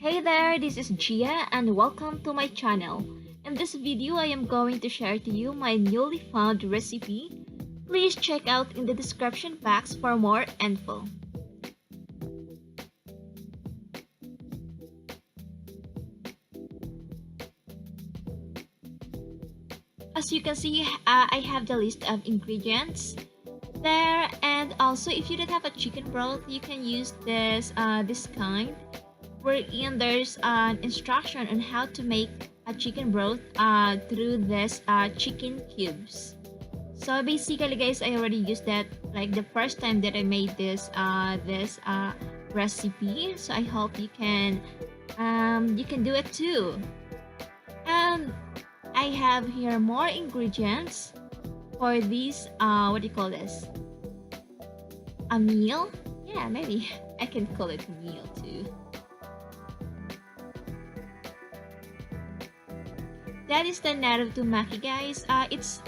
Hey there, this is Gia and welcome to my channel. In this video, I am going to share to you my newly found recipe. Please check out in the description box for more info. As you can see, I have the list of ingredients there, and also if you don't have a chicken broth, you can use this kind, wherein there's an instruction on how to make a chicken broth through this chicken cubes. So basically, guys, I already used that like the first time that I made this recipe. So I hope you can do it too. And I have here more ingredients for this what do you call this? A meal? Yeah, maybe I can call it a meal too. That is the narutomaki, guys. It's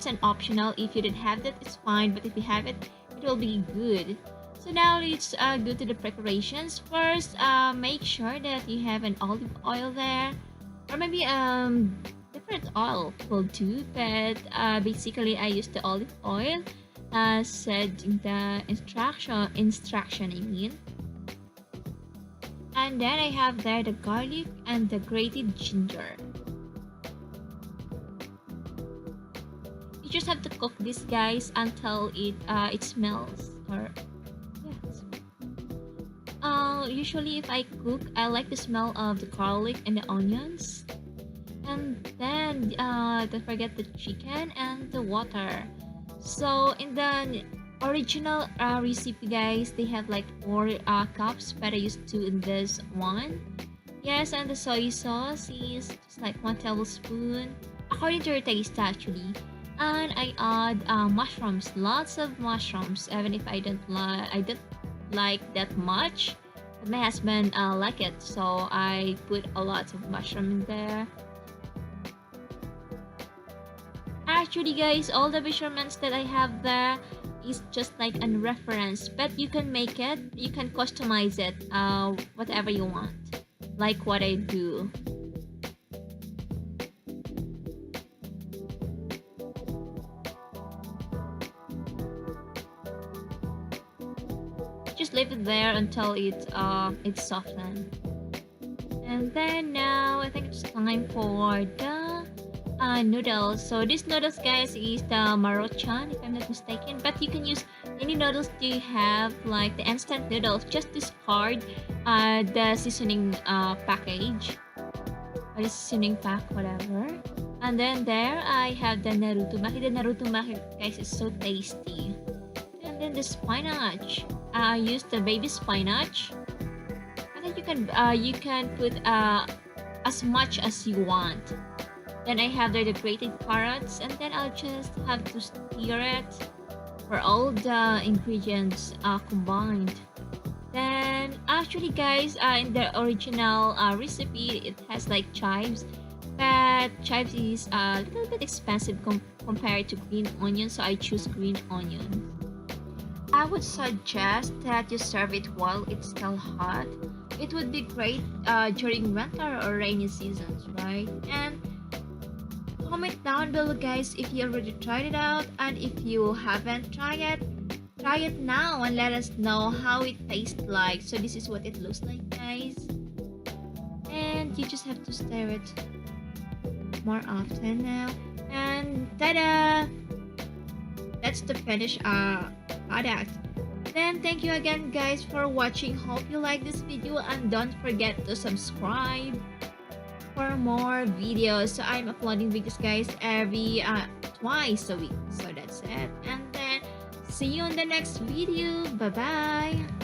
an optional. If you don't have that, it's fine. But if you have it, it will be good. So now let's go to the preparations. First, make sure that you have an olive oil there, or maybe different oil could too. But basically, I use the olive oil, said in the instruction. I mean. And then I have there the garlic and the grated ginger. You just have to cook this, guys, until it smells, or yes. Usually if I cook, I like the smell of the garlic and the onions. And then don't forget the chicken and the water. So in the original recipe, guys, they have like 4 cups, but I used 2 in this one. Yes, and the soy sauce is just like 1 tablespoon, according to your taste actually. And I add mushrooms, lots of mushrooms, even if I don't like that much. But my husband like it, so I put a lot of mushroom in there. Actually, guys, all the measurements that I have there is just like a reference, but you can make it, you can customize it, whatever you want, like what I do. Just leave it there until it's softened. And then now I think it's time for the noodles. So this noodles, guys, is the Maruchan, if I'm not mistaken. But you can use any noodles you have, like the instant noodles. Just discard the seasoning package, or the seasoning pack, whatever. And then there I have the narutomaki. The narutomaki, guys, is so tasty. And then the spinach. I use the baby spinach. And then you can put as much as you want. Then I have there the grated carrots, and then I'll just have to stir it for all the ingredients combined. Then actually, guys, in the original recipe, it has like chives, but chives is a little bit expensive compared to green onion, so I choose green onion. I would suggest that you serve it while it's still hot. It would be great during winter or rainy seasons, right? And comment down below, guys, if you already tried it out, and if you haven't tried it, try it now and let us know how it tastes like. So this is what it looks like, guys. And you just have to stir it more often now. And ta-da! That's the finished product. Then thank you again, guys, for watching. Hope you like this video, and don't forget to subscribe for more videos. So I'm uploading videos, guys, every twice a week. So that's it, and then see you in the next video. Bye bye.